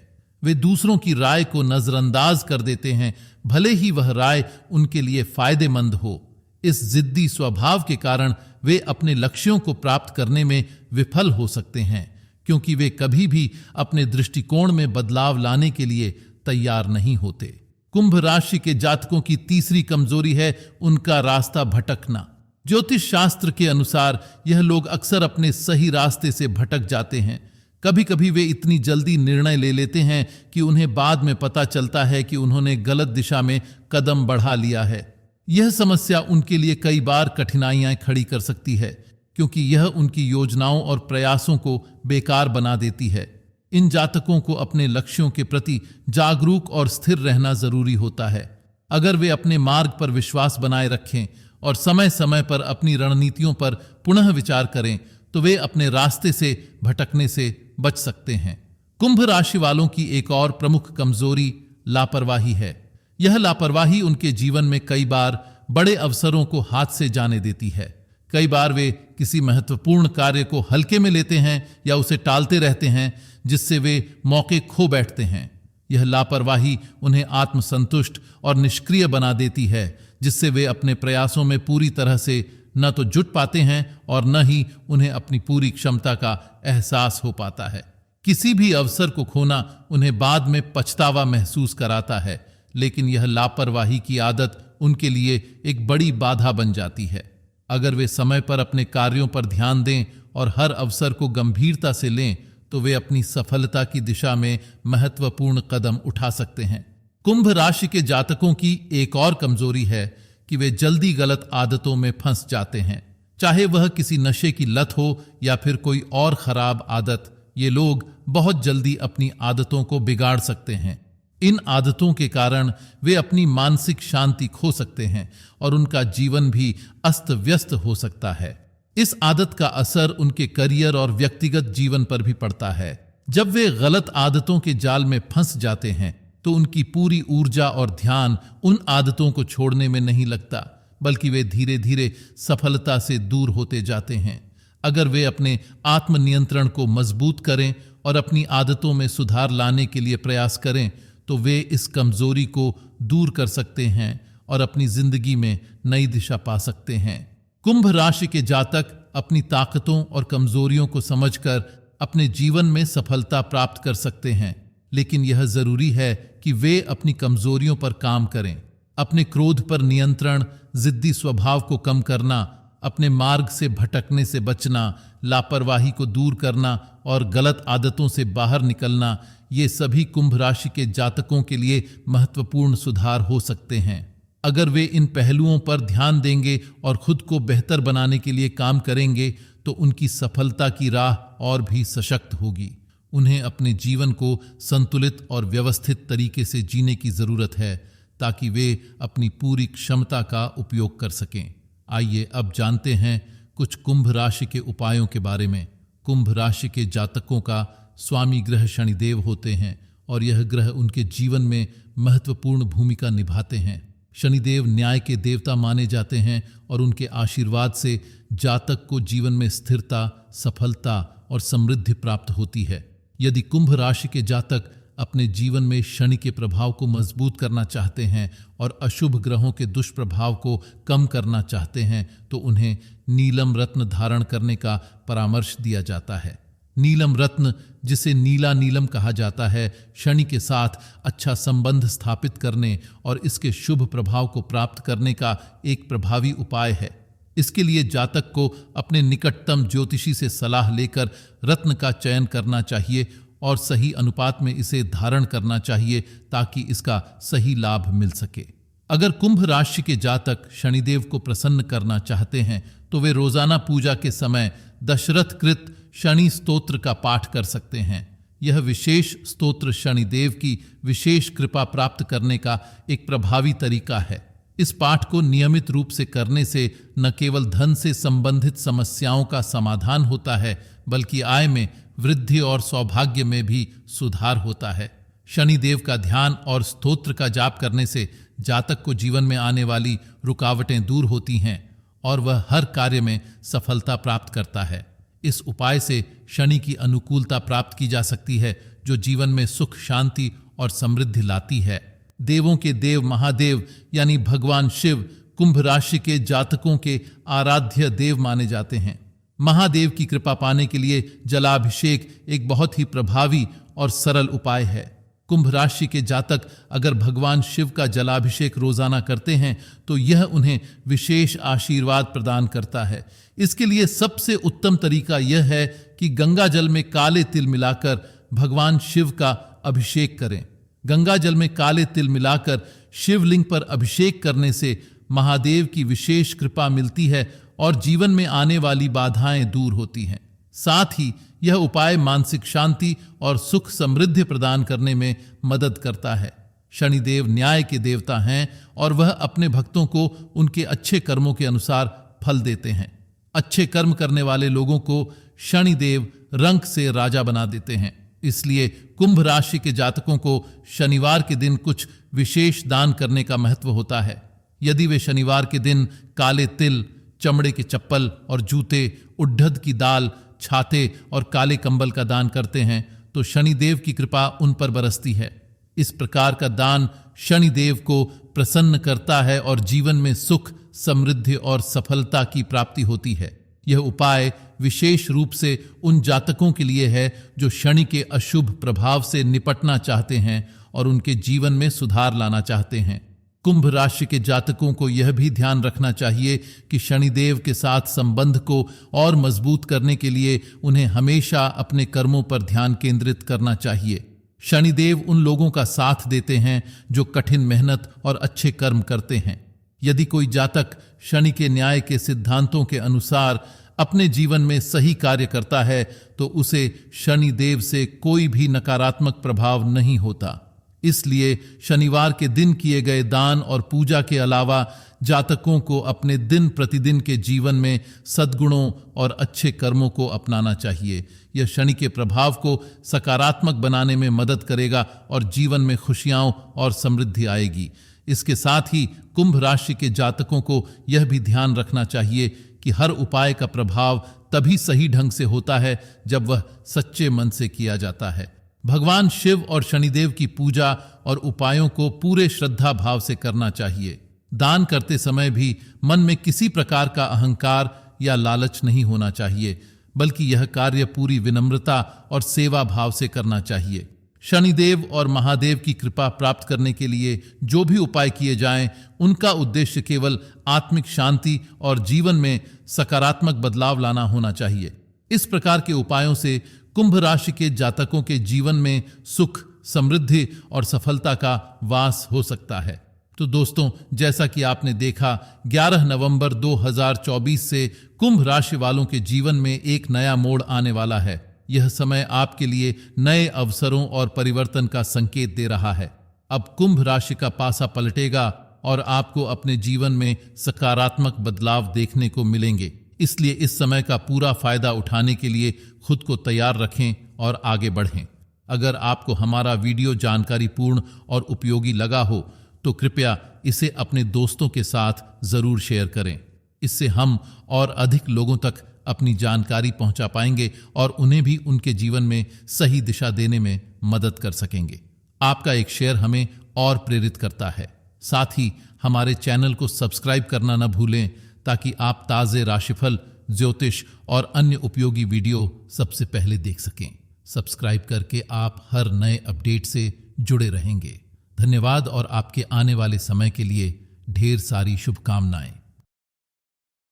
वे दूसरों की राय को नजरअंदाज कर देते हैं, भले ही वह राय उनके लिए फायदेमंद हो। इस जिद्दी स्वभाव के कारण वे अपने लक्ष्यों को प्राप्त करने में विफल हो सकते हैं, क्योंकि वे कभी भी अपने दृष्टिकोण में बदलाव लाने के लिए तैयार नहीं होते। कुंभ राशि के जातकों की तीसरी कमजोरी है उनका रास्ता भटकना। ज्योतिष शास्त्र के अनुसार यह लोग अक्सर अपने सही रास्ते से भटक जाते हैं। कभी कभी वे इतनी जल्दी निर्णय ले लेते हैं कि उन्हें बाद में पता चलता है कि उन्होंने गलत दिशा में कदम बढ़ा लिया है। यह समस्या उनके लिए कई बार कठिनाइयां खड़ी कर सकती है, क्योंकि यह उनकी योजनाओं और प्रयासों को बेकार बना देती है। इन जातकों को अपने लक्ष्यों के प्रति जागरूक और स्थिर रहना जरूरी होता है। अगर वे अपने मार्ग पर विश्वास बनाए रखें और समय समय पर अपनी रणनीतियों पर पुनः विचार करें तो वे अपने रास्ते से भटकने से बच सकते हैं। कुंभ राशि वालों की एक और प्रमुख कमजोरी लापरवाही है। यह लापरवाही उनके जीवन में कई बार बड़े अवसरों को हाथ से जाने देती है। कई बार वे किसी महत्वपूर्ण कार्य को हल्के में लेते हैं या उसे टालते रहते हैं, जिससे वे मौके खो बैठते हैं। यह लापरवाही उन्हें आत्मसंतुष्ट और निष्क्रिय बना देती है, जिससे वे अपने प्रयासों में पूरी तरह से न तो जुट पाते हैं और न ही उन्हें अपनी पूरी क्षमता का एहसास हो पाता है। किसी भी अवसर को खोना उन्हें बाद में पछतावा महसूस कराता है, लेकिन यह लापरवाही की आदत उनके लिए एक बड़ी बाधा बन जाती है। अगर वे समय पर अपने कार्यों पर ध्यान दें और हर अवसर को गंभीरता से लें तो वे अपनी सफलता की दिशा में महत्वपूर्ण कदम उठा सकते हैं। कुंभ राशि के जातकों की एक और कमजोरी है कि वे जल्दी गलत आदतों में फंस जाते हैं। चाहे वह किसी नशे की लत हो या फिर कोई और खराब आदत, ये लोग बहुत जल्दी अपनी आदतों को बिगाड़ सकते हैं। इन आदतों के कारण वे अपनी मानसिक शांति खो सकते हैं और उनका जीवन भी अस्त व्यस्त हो सकता है। इस आदत का असर उनके करियर और व्यक्तिगत जीवन पर भी पड़ता है। जब वे गलत आदतों के जाल में फंस जाते हैं तो उनकी पूरी ऊर्जा और ध्यान उन आदतों को छोड़ने में नहीं लगता, बल्कि वे धीरे धीरे सफलता से दूर होते जाते हैं। अगर वे अपने आत्मनियंत्रण को मजबूत करें और अपनी आदतों में सुधार लाने के लिए प्रयास करें तो वे इस कमजोरी को दूर कर सकते हैं और अपनी जिंदगी में नई दिशा पा सकते हैं। कुंभ राशि के जातक अपनी ताकतों और कमजोरियों को समझकर अपने जीवन में सफलता प्राप्त कर सकते हैं, लेकिन यह जरूरी है कि वे अपनी कमजोरियों पर काम करें। अपने क्रोध पर नियंत्रण, जिद्दी स्वभाव को कम करना, अपने मार्ग से भटकने से बचना, लापरवाही को दूर करना और गलत आदतों से बाहर निकलना, ये सभी कुंभ राशि के जातकों के लिए महत्वपूर्ण सुधार हो सकते हैं। अगर वे इन पहलुओं पर ध्यान देंगे और खुद को बेहतर बनाने के लिए काम करेंगे तो उनकी सफलता की राह और भी सशक्त होगी। उन्हें अपने जीवन को संतुलित और व्यवस्थित तरीके से जीने की जरूरत है ताकि वे अपनी पूरी क्षमता का उपयोग कर सकें। आइए अब जानते हैं कुछ कुंभ राशि के उपायों के बारे में। कुंभ राशि के जातकों का स्वामी ग्रह शनिदेव होते हैं और यह ग्रह उनके जीवन में महत्वपूर्ण भूमिका निभाते हैं। शनिदेव न्याय के देवता माने जाते हैं और उनके आशीर्वाद से जातक को जीवन में स्थिरता, सफलता और समृद्धि प्राप्त होती है। यदि कुंभ राशि के जातक अपने जीवन में शनि के प्रभाव को मजबूत करना चाहते हैं और अशुभ ग्रहों के दुष्प्रभाव को कम करना चाहते हैं तो उन्हें नीलम रत्न धारण करने का परामर्श दिया जाता है। नीलम रत्न, जिसे नीला नीलम कहा जाता है, शनि के साथ अच्छा संबंध स्थापित करने और इसके शुभ प्रभाव को प्राप्त करने का एक प्रभावी उपाय है। इसके लिए जातक को अपने निकटतम ज्योतिषी से सलाह लेकर रत्न का चयन करना चाहिए और सही अनुपात में इसे धारण करना चाहिए ताकि इसका सही लाभ मिल सके। अगर कुंभ राशि के जातक शनिदेव को प्रसन्न करना चाहते हैं तो वे रोजाना पूजा के समय दशरथ कृत शनि स्तोत्र का पाठ कर सकते हैं। यह विशेष स्तोत्र शनिदेव की विशेष कृपा प्राप्त करने का एक प्रभावी तरीका है। इस पाठ को नियमित रूप से करने से न केवल धन से संबंधित समस्याओं का समाधान होता है बल्कि आय में वृद्धि और सौभाग्य में भी सुधार होता है। शनिदेव का ध्यान और स्तोत्र का जाप करने से जातक को जीवन में आने वाली रुकावटें दूर होती हैं और वह हर कार्य में सफलता प्राप्त करता है। इस उपाय से शनि की अनुकूलता प्राप्त की जा सकती है जो जीवन में सुख, शांति और समृद्धि लाती है। देवों के देव महादेव यानी भगवान शिव कुंभ राशि के जातकों के आराध्य देव माने जाते हैं। महादेव की कृपा पाने के लिए जलाभिषेक एक बहुत ही प्रभावी और सरल उपाय है। कुंभ राशि के जातक अगर भगवान शिव का जलाभिषेक रोजाना करते हैं तो यह उन्हें विशेष आशीर्वाद प्रदान करता है। इसके लिए सबसे उत्तम तरीका यह है कि गंगा जल में काले तिल मिलाकर भगवान शिव का अभिषेक करें। गंगा जल में काले तिल मिलाकर शिवलिंग पर अभिषेक करने से महादेव की विशेष कृपा मिलती है और जीवन में आने वाली बाधाएं दूर होती हैं। साथ ही यह उपाय मानसिक शांति और सुख समृद्धि प्रदान करने में मदद करता है। शनिदेव न्याय के देवता हैं और वह अपने भक्तों को उनके अच्छे कर्मों के अनुसार फल देते हैं। अच्छे कर्म करने वाले लोगों को शनिदेव रंक से राजा बना देते हैं। इसलिए कुंभ राशि के जातकों को शनिवार के दिन कुछ विशेष दान करने का महत्व होता है। यदि वे शनिवार के दिन काले तिल, चमड़े के चप्पल और जूते, उड़द की दाल, छाते और काले कंबल का दान करते हैं तो शनिदेव की कृपा उन पर बरसती है। इस प्रकार का दान शनिदेव को प्रसन्न करता है और जीवन में सुख, समृद्धि और सफलता की प्राप्ति होती है। यह उपाय विशेष रूप से उन जातकों के लिए है जो शनि के अशुभ प्रभाव से निपटना चाहते हैं और उनके जीवन में सुधार लाना चाहते हैं। कुंभ राशि के जातकों को यह भी ध्यान रखना चाहिए कि शनिदेव के साथ संबंध को और मजबूत करने के लिए उन्हें हमेशा अपने कर्मों पर ध्यान केंद्रित करना चाहिए। शनिदेव उन लोगों का साथ देते हैं जो कठिन मेहनत और अच्छे कर्म करते हैं। यदि कोई जातक शनि के न्याय के सिद्धांतों के अनुसार अपने जीवन में सही कार्य करता है तो उसे शनिदेव से कोई भी नकारात्मक प्रभाव नहीं होता। इसलिए शनिवार के दिन किए गए दान और पूजा के अलावा जातकों को अपने दिन प्रतिदिन के जीवन में सद्गुणों और अच्छे कर्मों को अपनाना चाहिए। यह शनि के प्रभाव को सकारात्मक बनाने में मदद करेगा और जीवन में खुशियां और समृद्धि आएगी। इसके साथ ही कुंभ राशि के जातकों को यह भी ध्यान रखना चाहिए कि हर उपाय का प्रभाव तभी सही ढंग से होता है जब वह सच्चे मन से किया जाता है। भगवान शिव और शनिदेव की पूजा और उपायों को पूरे श्रद्धा भाव से करना चाहिए। दान करते समय भी मन में किसी प्रकार का अहंकार या लालच नहीं होना चाहिए, बल्कि यह कार्य पूरी विनम्रता और सेवा भाव से करना चाहिए। शनिदेव और महादेव की कृपा प्राप्त करने के लिए जो भी उपाय किए जाएं, उनका उद्देश्य केवल आत्मिक शांति और जीवन में सकारात्मक बदलाव लाना होना चाहिए। इस प्रकार के उपायों से कुंभ राशि के जातकों के जीवन में सुख, समृद्धि और सफलता का वास हो सकता है। तो दोस्तों, जैसा कि आपने देखा, 11 नवंबर 2024 से कुंभ राशि वालों के जीवन में एक नया मोड़ आने वाला है। यह समय आपके लिए नए अवसरों और परिवर्तन का संकेत दे रहा है। अब कुंभ राशि का पासा पलटेगा और आपको अपने जीवन में सकारात्मक बदलाव देखने को मिलेंगे। इसलिए इस समय का पूरा फायदा उठाने के लिए खुद को तैयार रखें और आगे बढ़ें। अगर आपको हमारा वीडियो जानकारीपूर्ण और उपयोगी लगा हो तो कृपया इसे अपने दोस्तों के साथ जरूर शेयर करें। इससे हम और अधिक लोगों तक अपनी जानकारी पहुंचा पाएंगे और उन्हें भी उनके जीवन में सही दिशा देने में मदद कर सकेंगे। आपका एक शेयर हमें और प्रेरित करता है। साथ ही हमारे चैनल को सब्सक्राइब करना न भूलें ताकि आप ताजे राशिफल, ज्योतिष और अन्य उपयोगी वीडियो सबसे पहले देख सकें। सब्सक्राइब करके आप हर नए अपडेट से जुड़े रहेंगे। धन्यवाद और आपके आने वाले समय के लिए ढेर सारी शुभकामनाएं।